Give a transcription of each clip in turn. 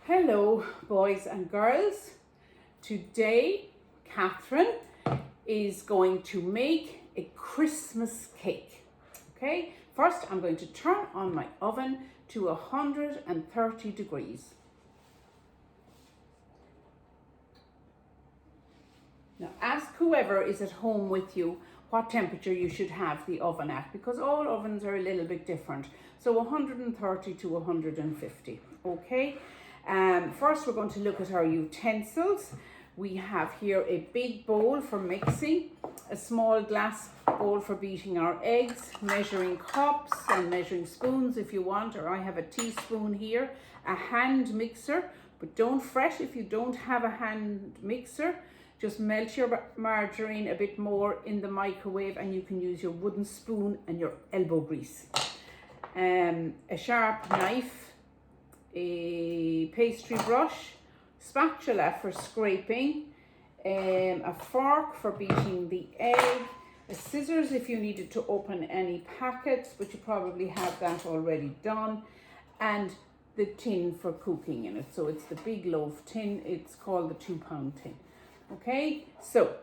Hello boys and girls. Today Catherine is going to make a Christmas cake. Okay, first I'm going to turn on my oven to 130 degrees. Now ask whoever is at home with you what temperature you should have the oven at, because all ovens are a little bit different. So 130 to 150, okay? First we're going to look at our utensils. We have here a big bowl for mixing, a small glass bowl for beating our eggs, measuring cups and measuring spoons if you want, or I have a teaspoon here, a hand mixer, but don't fret if you don't have a hand mixer. Just melt your margarine a bit more in the microwave and you can use your wooden spoon and your elbow grease. A sharp knife, a pastry brush, spatula for scraping, a fork for beating the egg, a scissors if you needed to open any packets, but you probably have that already done, and the tin for cooking in it. So it's the big loaf tin, it's called the 2-pound tin. Okay, so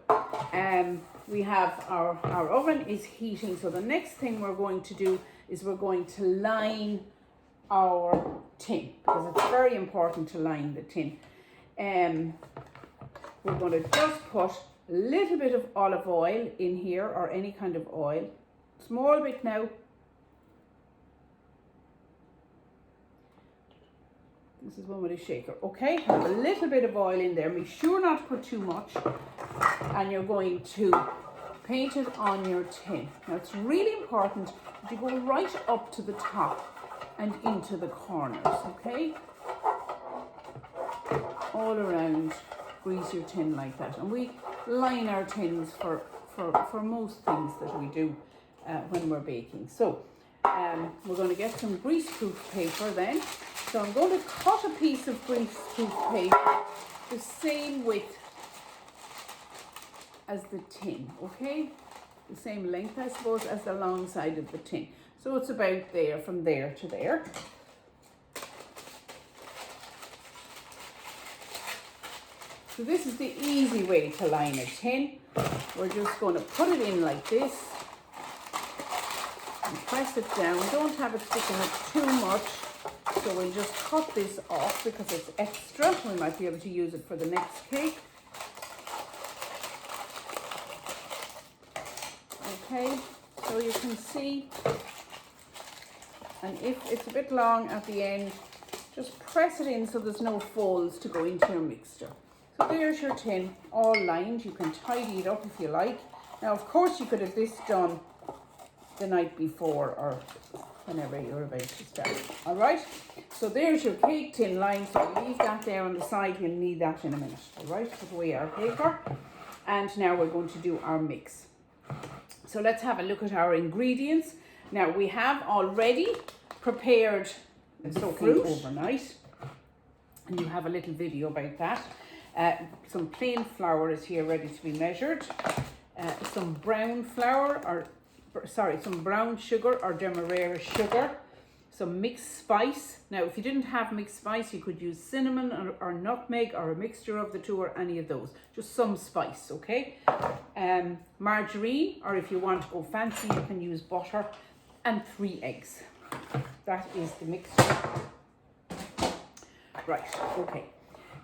we have our oven is heating. So the next thing we're going to do is we're going to line our tin, because it's very important to line the tin. We're going to just put a little bit of olive oil in here, or any kind of oil, small bit now. This is one with a shaker. Okay, have a little bit of oil in there. Be sure not to put too much. And you're going to paint it on your tin. Now it's really important that you go right up to the top and into the corners, okay? All around, grease your tin like that. And we line our tins for most things that we do when we're baking. So we're going to get some greaseproof paper then. So I'm going to cut a piece of greaseproof paper the same width as the tin, okay? The same length, I suppose, as the long side of the tin. So it's about there, from there to there. So this is the easy way to line a tin. We're just going to put it in like this and press it down. Don't have it sticking up too much. So we'll just cut this off because it's extra. We might be able to use it for the next cake. Okay, so you can see, and if it's a bit long at the end, just press it in so there's no folds to go into your mixture. So there's your tin, all lined. You can tidy it up if you like. Now, of course, you could have this done the night before or whenever you're about to start. All right, so there's your cake tin line. So leave that there on the side. You'll need that in a minute. All right, put away our paper. And now we're going to do our mix. So let's have a look at our ingredients. Now we have already prepared the fruit overnight, and you have a little video about that. Some plain flour is here ready to be measured. Some brown sugar or demerara sugar, some mixed spice. Now if you didn't have mixed spice, you could use cinnamon or nutmeg, or a mixture of the two, or any of those, just some spice, okay? Margarine, or if you want to go fancy, you can use butter, and 3 eggs. That is the mixture. Right, okay.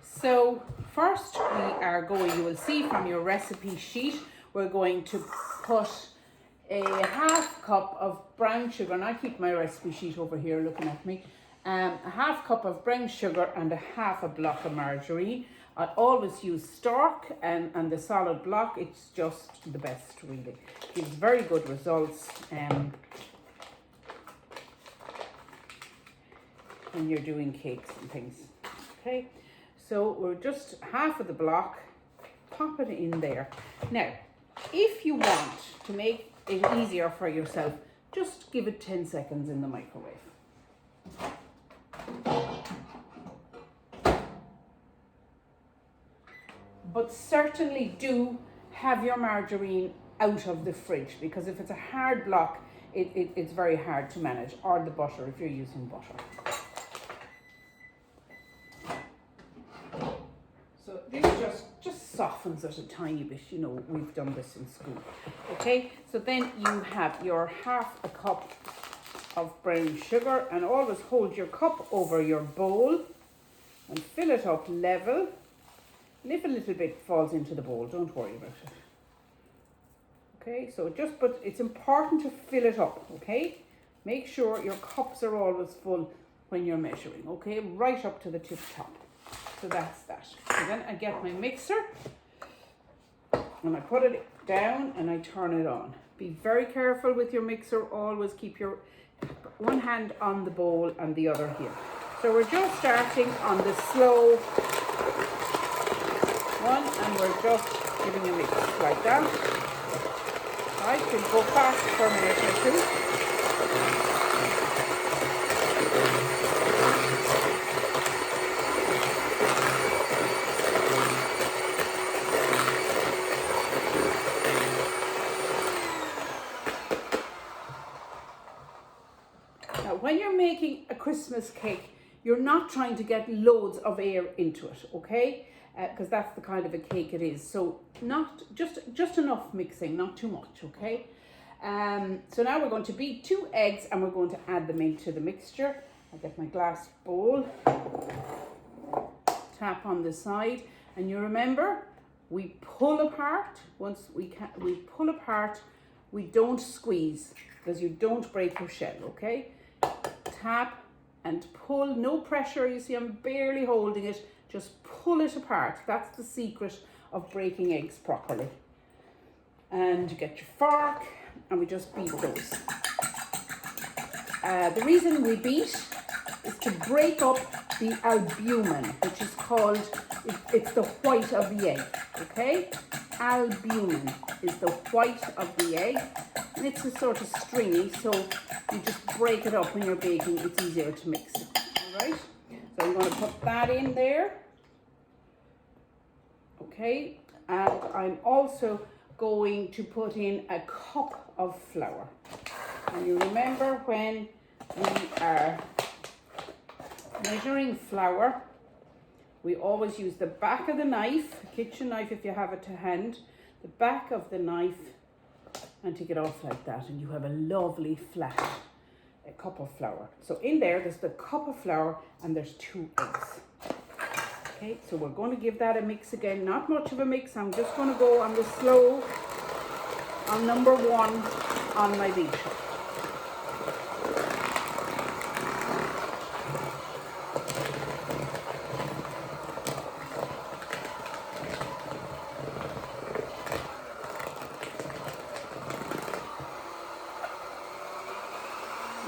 So first you will see from your recipe sheet, we're going to put a half cup of brown sugar, and I keep my recipe sheet over here looking at me. A half cup of brown sugar and a half a block of margarine. I always use Stark and the solid block. It's just the best, really. Gives very good results when you're doing cakes and things. Okay, so we're just half of the block, pop it in there. Now, if you want to make it easier for yourself, just give it 10 seconds in the microwave. But certainly do have your margarine out of the fridge, because if it's a hard block, it's very hard to manage, or the butter if you're using butter. softens it a tiny bit. You know, we've done this in school. Okay, so then you have your 1/2 cup of brown sugar, and always hold your cup over your bowl and fill it up level. And if a little bit falls into the bowl, don't worry about it. Okay, so but it's important to fill it up, okay? Make sure your cups are always full when you're measuring, okay? Right up to the tip top. So that's that. So then I get my mixer and I put it down and I turn it on. Be very careful with your mixer. Always keep your one hand on the bowl and the other here. So we're just starting on the slow one, and we're just giving a mix like that. Right, we'll go fast for a minute or two. Now, when you're making a Christmas cake, you're not trying to get loads of air into it, okay? Because that's the kind of a cake it is. So not just enough mixing, not too much, okay? So now we're going to beat 2 eggs and we're going to add them into the mixture. I get my glass bowl, tap on the side, and you remember we pull apart. Once we pull apart, we don't squeeze because you don't break your shell, okay? Tap and pull, no pressure. You see I'm barely holding it. Just pull it apart. That's the secret of breaking eggs properly. And you get your fork and we just beat those. The reason we beat is to break up the albumin, which is called, it's the white of the egg, okay? Albumin is the white of the egg, and it's a sort of stringy, so you just break it up when you're baking. It's easier to mix it, all right? So I'm going to put that in there. Okay, and I'm also going to put in a cup of flour. And you remember when we are measuring flour, we always use the back of the knife, kitchen knife if you have it to hand, the back of the knife, and take it off like that, and you have a lovely flat cup of flour. So in there's the cup of flour and there's 2 eggs. Okay, so we're going to give that a mix again. Not much of a mix. I'm just going to go on the slow on number 1 on my beater.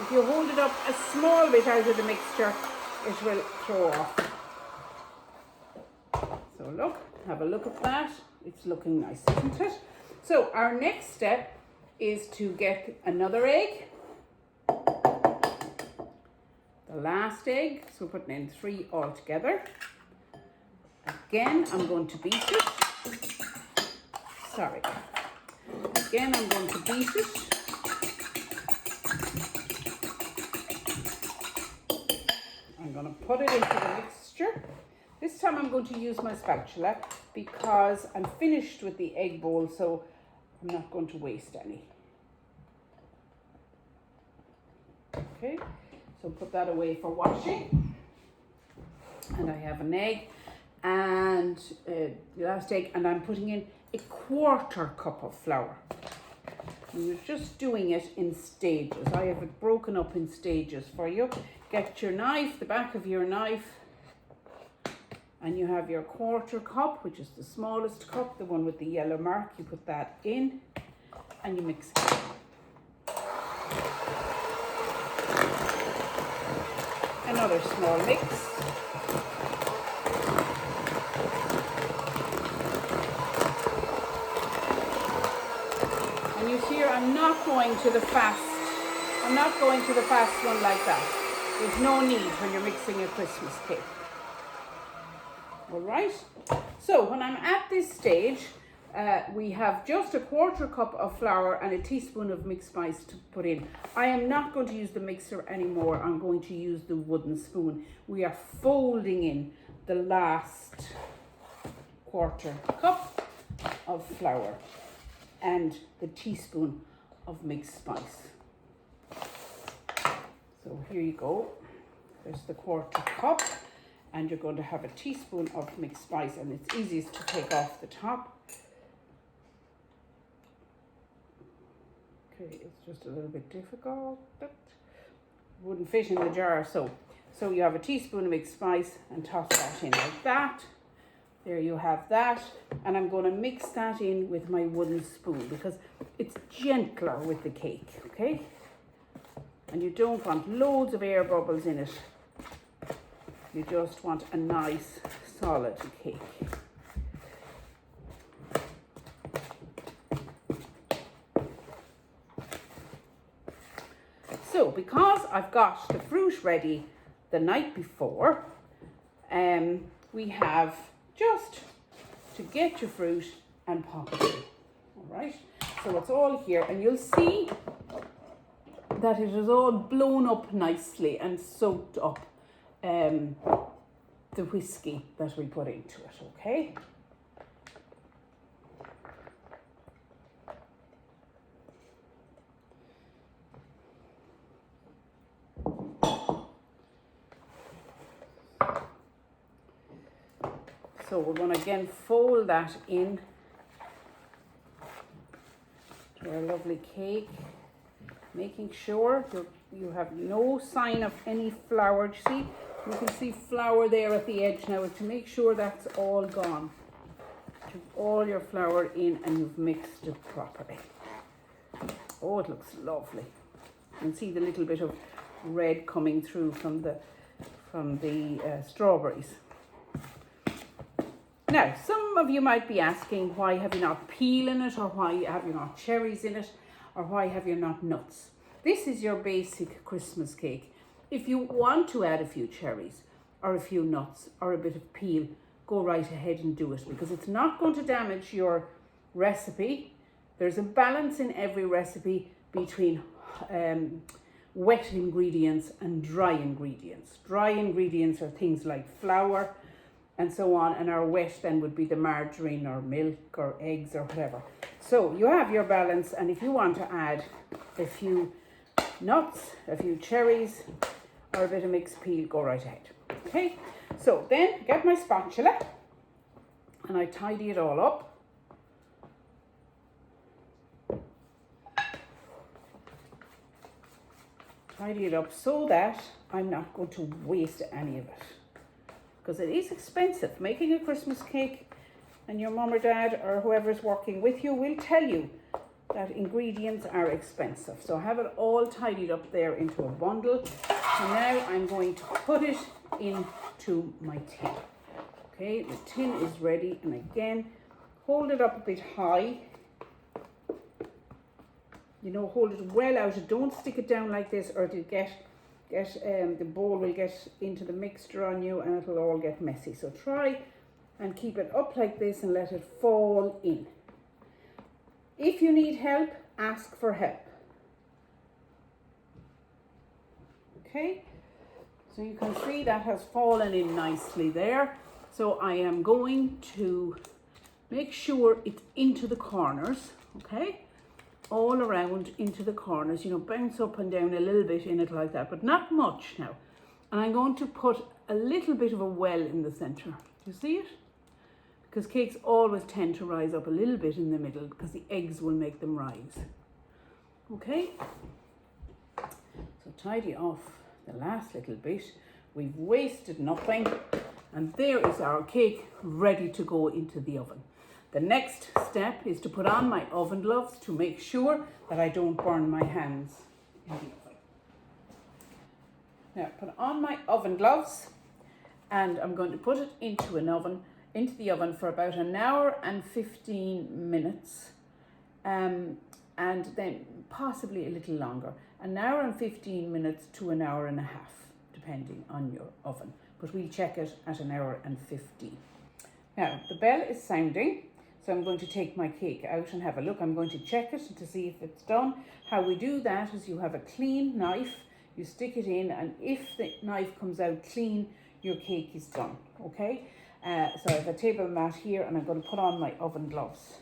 If you hold it up a small bit out of the mixture, it will throw off. So look, have a look at that. It's looking nice, isn't it? So our next step is to get another egg. The last egg, so we're putting in 3 altogether. Again, I'm going to beat it. Sorry. Again, I'm going to beat it. I'm going to put it into the mixture. This time I'm going to use my spatula because I'm finished with the egg bowl, so I'm not going to waste any. Okay, so put that away for washing. And I have an egg and the last egg, and I'm putting in a 1/4 cup of flour. And you're just doing it in stages. I have it broken up in stages for you. Get your knife, the back of your knife, and you have your 1/4 cup, which is the smallest cup, the one with the yellow mark. You put that in and you mix it. Another small mix. And you see here, I'm not going to the fast. I'm not going to the fast one like that. There's no need when you're mixing a Christmas cake. All right. So when I'm at this stage, we have just a 1/4 cup of flour and a teaspoon of mixed spice to put in. I am not going to use the mixer anymore. I'm going to use the wooden spoon. We are folding in the last 1/4 cup of flour and the teaspoon of mixed spice. So here you go. There's the 1/4 cup, and you're going to have a teaspoon of mixed spice, and it's easiest to take off the top. Okay, it's just a little bit difficult. It wouldn't fit in the jar, so you have a teaspoon of mixed spice and toss that in like that. There you have that, and I'm going to mix that in with my wooden spoon because it's gentler with the cake, okay? And you don't want loads of air bubbles in it. You just want a nice solid cake. So because I've got the fruit ready the night before, we have just to get your fruit and pop it in. All right, so it's all here, and you'll see that it is all blown up nicely and soaked up the whiskey that we put into it, okay? So we're going to again fold that in to our lovely cake, making sure you have no sign of any flour. You see, you can see flour there at the edge now. To make sure that's all gone. Put all your flour in and you've mixed it properly. Oh, it looks lovely. You can see the little bit of red coming through from the strawberries. Now, some of you might be asking, why have you not peel in it, or why have you not cherries in it, or why have you not nuts? This is your basic Christmas cake. If you want to add a few cherries, or a few nuts, or a bit of peel, go right ahead and do it, because it's not going to damage your recipe. There's a balance in every recipe between wet ingredients and dry ingredients. Dry ingredients are things like flour and so on, and our wet then would be the margarine or milk or eggs or whatever. So you have your balance, and if you want to add a few nuts, a few cherries, or a bit of mixed peel, go right ahead. Okay, so then get my spatula and I tidy it all up. Tidy it up so that I'm not going to waste any of it, because it is expensive. Making a Christmas cake, and your mum or dad or whoever's working with you will tell you that ingredients are expensive. So I have it all tidied up there into a bundle. So now I'm going to put it into my tin. Okay, the tin is ready, and again, hold it up a bit high. You know, hold it well out. Don't stick it down like this, or it'll the bowl will get into the mixture on you and it'll all get messy. So try and keep it up like this and let it fall in. If you need help, ask for help. Okay, so you can see that has fallen in nicely there. So I am going to make sure it's into the corners, okay? All around into the corners, you know, bounce up and down a little bit in it like that, but not much now. And I'm going to put a little bit of a well in the center. You see it? Because cakes always tend to rise up a little bit in the middle, because the eggs will make them rise. Okay? So tidy off the last little bit. We've wasted nothing. And there is our cake ready to go into the oven. The next step is to put on my oven gloves to make sure that I don't burn my hands in the oven. Now, put on my oven gloves, and I'm going to put it into the oven for about 1 hour and 15 minutes, and then possibly a little longer. 1 hour and 15 minutes to 1 hour and a half, depending on your oven. But we'll check it at 1 hour and 15. Now, the bell is sounding. So I'm going to take my cake out and have a look. I'm going to check it to see if it's done. How we do that is you have a clean knife, you stick it in, and if the knife comes out clean, your cake is done, okay? So I have a table mat here and I'm going to put on my oven gloves.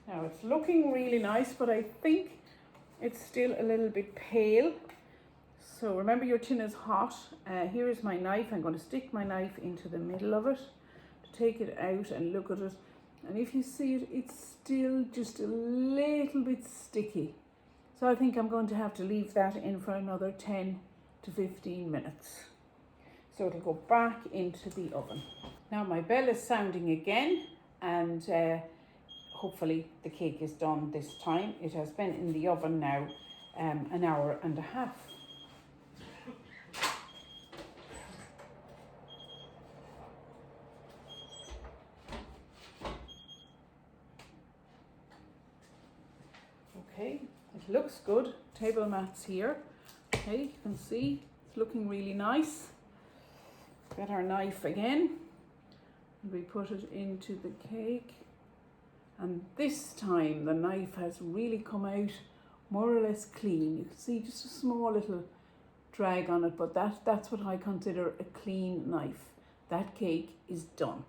Now it's looking really nice, but I think it's still a little bit pale. So remember, your tin is hot. Here is my knife. I'm going to stick my knife into the middle of it to take it out and look at it. And if you see it, it's still just a little bit sticky. So I think I'm going to have to leave that in for another 10 to 15 minutes. So it'll go back into the oven. Now my bell is sounding again, and hopefully the cake is done this time. It has been in the oven now an hour and a half. Okay, it looks good. Table mats here. Okay, you can see it's looking really nice. Get our knife again. We put it into the cake. And this time the knife has really come out more or less clean. You can see just a small little drag on it, but that's what I consider a clean knife. That cake is done.